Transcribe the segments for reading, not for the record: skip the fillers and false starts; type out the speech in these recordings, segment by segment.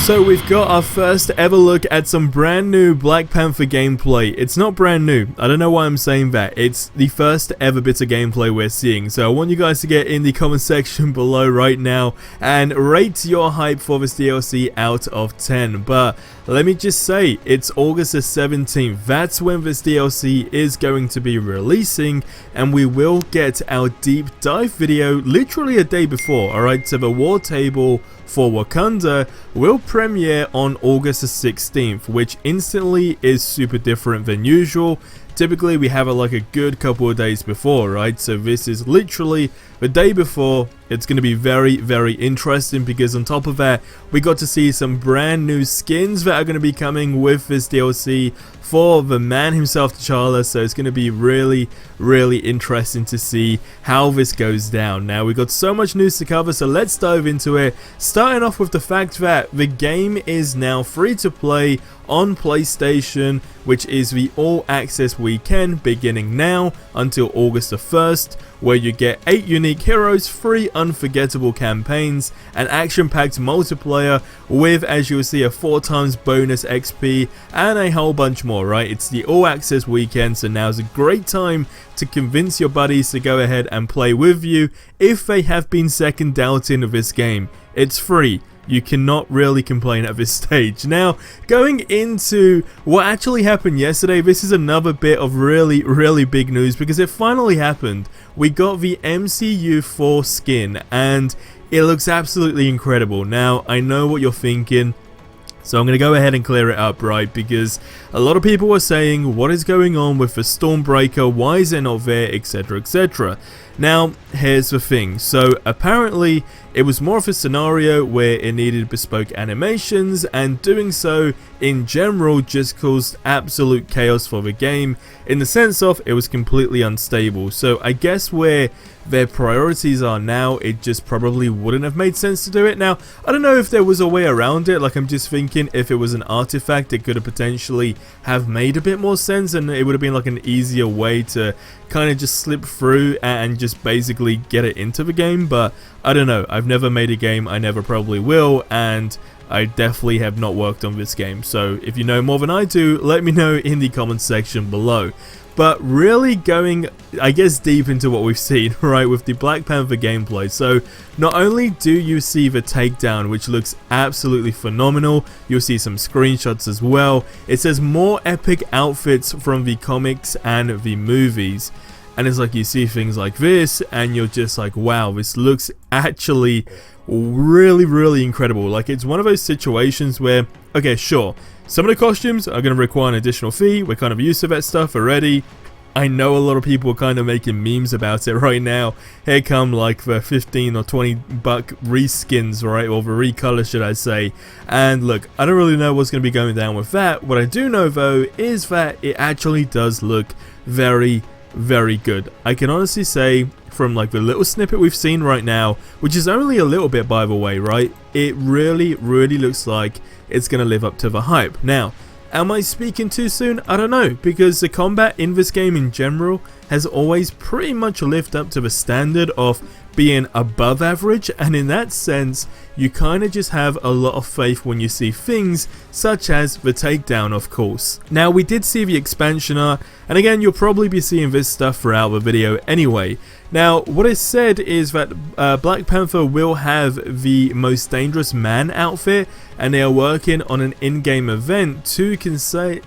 So we've got our first ever look at some brand new Black Panther gameplay. It's not brand new, I don't know why I'm saying that, it's the first ever bit of gameplay we're seeing. So I want you guys to get in the comment section below right now and rate your hype for this DLC out of 10. But let me just say, it's August the 17th, that's when this DLC is going to be releasing, and we will get our deep dive video literally a day before. Alright, so the war table for Wakanda will premiere on August the 16th, which instantly is super different than usual. Typically we have it like a good couple of days before, right? So this is literally the day before. It's going to be very, very interesting because on top of that, we got to see some brand new skins that are going to be coming with this DLC for the man himself, T'Challa. So it's going to be really, really interesting to see how this goes down. Now, we got so much news to cover, so let's dive into it. Starting off with the fact that the game is now free to play on PlayStation, which is the all access weekend beginning now until August the 1st, where you get 8 unique heroes, 3 unforgettable campaigns, an action-packed multiplayer with, as you will see, a 4x bonus XP and a whole bunch more, right? It's the all access weekend, so now's a great time to convince your buddies to go ahead and play with you if they have been second doubting of this game. It's free. You cannot really complain at this stage. Now, going into what actually happened yesterday, this is another bit of really, really big news because it finally happened. We got the MCU Thor skin and it looks absolutely incredible. Now, I know what you're thinking, so I'm going to go ahead and clear it up, right? Because a lot of people were saying, what is going on with the Stormbreaker? Why is it not there? Etc, etc. Now, here's the thing. So, apparently, it was more of a scenario where it needed bespoke animations, and doing so, in general, just caused absolute chaos for the game, in the sense of it was completely unstable. So, I guess where their priorities are now, it just probably wouldn't have made sense to do it. Now, I don't know if there was a way around it. Like, I'm just thinking if it was an artifact, it could have potentially have made a bit more sense, and it would have been like an easier way to kind of just slip through and just basically get it into the game. But I don't know, I've never made a game, I never probably will, and I definitely have not worked on this game. So if you know more than I do, let me know in the comment section below. But really going, I guess, deep into what we've seen, right, with the Black Panther gameplay. So not only do you see the takedown, which looks absolutely phenomenal, you'll see some screenshots as well. It says more epic outfits from the comics and the movies. And it's like you see things like this and you're just like, wow, this looks actually really, really incredible. Like, it's one of those situations where, okay, sure, some of the costumes are going to require an additional fee. We're kind of used to that stuff already. I know a lot of people are kind of making memes about it right now. Here come like the 15 or 20 buck reskins, right, or the recolor, should I say. And look, I don't really know what's going to be going down with that. What I do know though is that it actually does look very, very good. I can honestly say, from like the little snippet we've seen right now, which is only a little bit by the way, right, it really, really looks like it's going to live up to the hype. Now, am I speaking too soon? I don't know, because the combat in this game in general has always pretty much lived up to the standard of being above average, and in that sense you kind of just have a lot of faith when you see things such as the takedown, of course. Now, we did see the expansion art, and again, you'll probably be seeing this stuff throughout the video anyway. Now, what is said is that Black Panther will have the most dangerous man outfit, and they are working on an in-game event to concede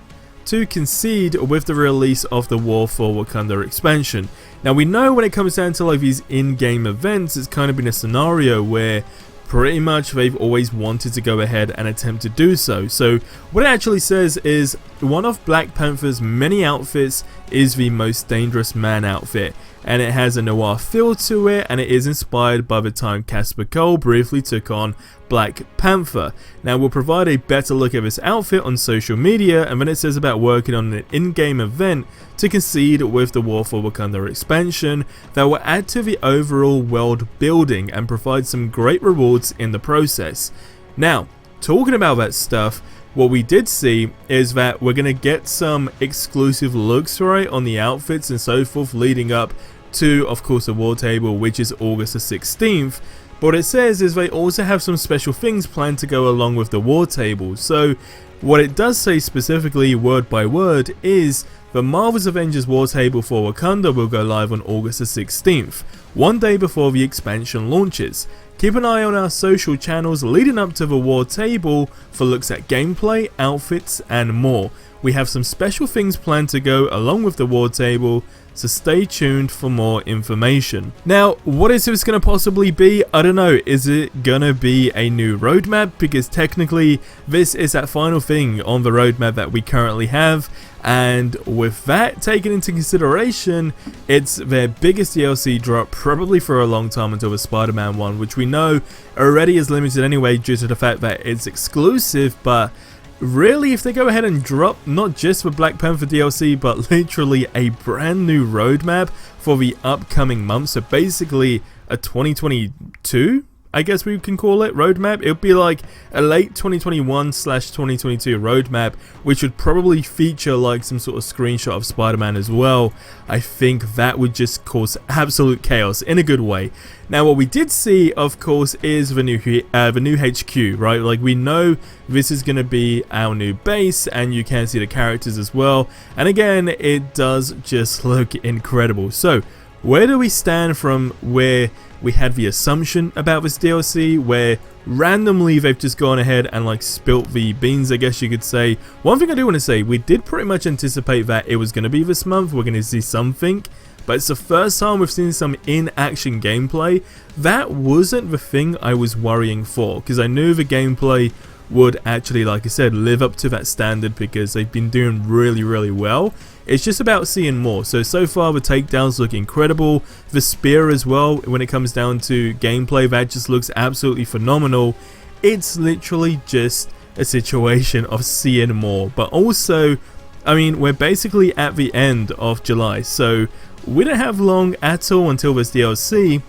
with the release of the War for Wakanda expansion. Now, we know when it comes down to like these in-game events, it's kind of been a scenario where pretty much they've always wanted to go ahead and attempt to do so. So what it actually says is one of Black Panther's many outfits is the most dangerous man outfit, and it has a noir feel to it, and it is inspired by the time Casper Cole briefly took on Black Panther. Now, we'll provide a better look at this outfit on social media, and then it says about working on an in-game event to concede with the War for Wakanda expansion that will add to the overall world building and provide some great rewards in the process. Now, talking about that stuff, what we did see is that we're going to get some exclusive looks, right, on the outfits and so forth leading up to, of course, the war table, which is August the 16th. But what it says is they also have some special things planned to go along with the war table. So what it does say specifically, word by word, is the Marvel's Avengers War Table for Wakanda will go live on August the 16th, one day before the expansion launches. Keep an eye on our social channels leading up to the War Table for looks at gameplay, outfits and more. We have some special things planned to go along with the War Table, so stay tuned for more information. Now, what is this going to possibly be? I don't know. Is it going to be a new roadmap? Because technically, this is that final thing on the roadmap that we currently have. And with that taken into consideration, it's their biggest DLC drop probably for a long time until the Spider-Man one, which we know already is limited anyway due to the fact that it's exclusive. But really, if they go ahead and drop not just the Black Panther DLC, but literally a brand new roadmap for the upcoming months, so basically a 2022, I guess we can call it, roadmap. It would be like a late 2021/2022 roadmap, which would probably feature like some sort of screenshot of Spider-Man as well. I think that would just cause absolute chaos in a good way. Now, what we did see, of course, is the new HQ, right? Like, we know this is going to be our new base, and you can see the characters as well. And again, it does just look incredible. So, where do we stand from where we had the assumption about this DLC, where randomly they've just gone ahead and like spilt the beans, I guess you could say. One thing I do want to say, we did pretty much anticipate that it was going to be this month, we're going to see something, but it's the first time we've seen some in-action gameplay. That wasn't the thing I was worrying for, because I knew the gameplay would actually, like I said, live up to that standard because they've been doing really well. It's just about seeing more. So far the takedowns look incredible. The spear as well, when it comes down to gameplay, that just looks absolutely phenomenal. It's literally just a situation of seeing more. But also, I mean, we're basically at the end of July, so we don't have long at all until this DLC.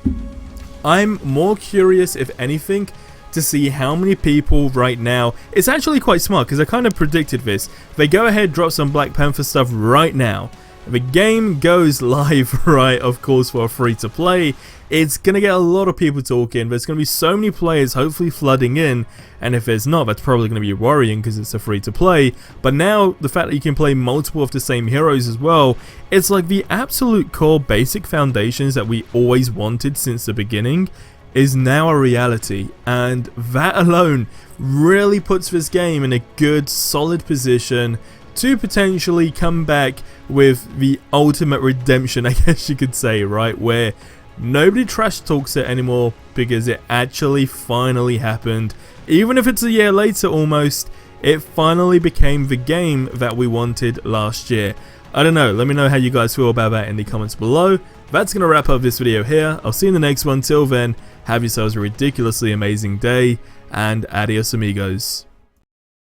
I'm more curious, if anything, to see how many people right now. It's actually quite smart because I kind of predicted this. They go ahead, drop some Black Panther stuff right now. The game goes live, right, of course, for a free to play. It's going to get a lot of people talking. There's going to be so many players hopefully flooding in, and if there's not, that's probably going to be worrying because it's a free to play. But now the fact that you can play multiple of the same heroes as well, it's like the absolute core basic foundations that we always wanted since the beginning is now a reality, and that alone really puts this game in a good solid position to potentially come back with the ultimate redemption, I guess you could say, right, where nobody trash talks it anymore because it actually finally happened. Even if it's a year later almost, it finally became the game that we wanted last year. I don't know, let me know how you guys feel about that in the comments below. That's going to wrap up this video here. I'll see you in the next one. Till then, have yourselves a ridiculously amazing day, and adios amigos.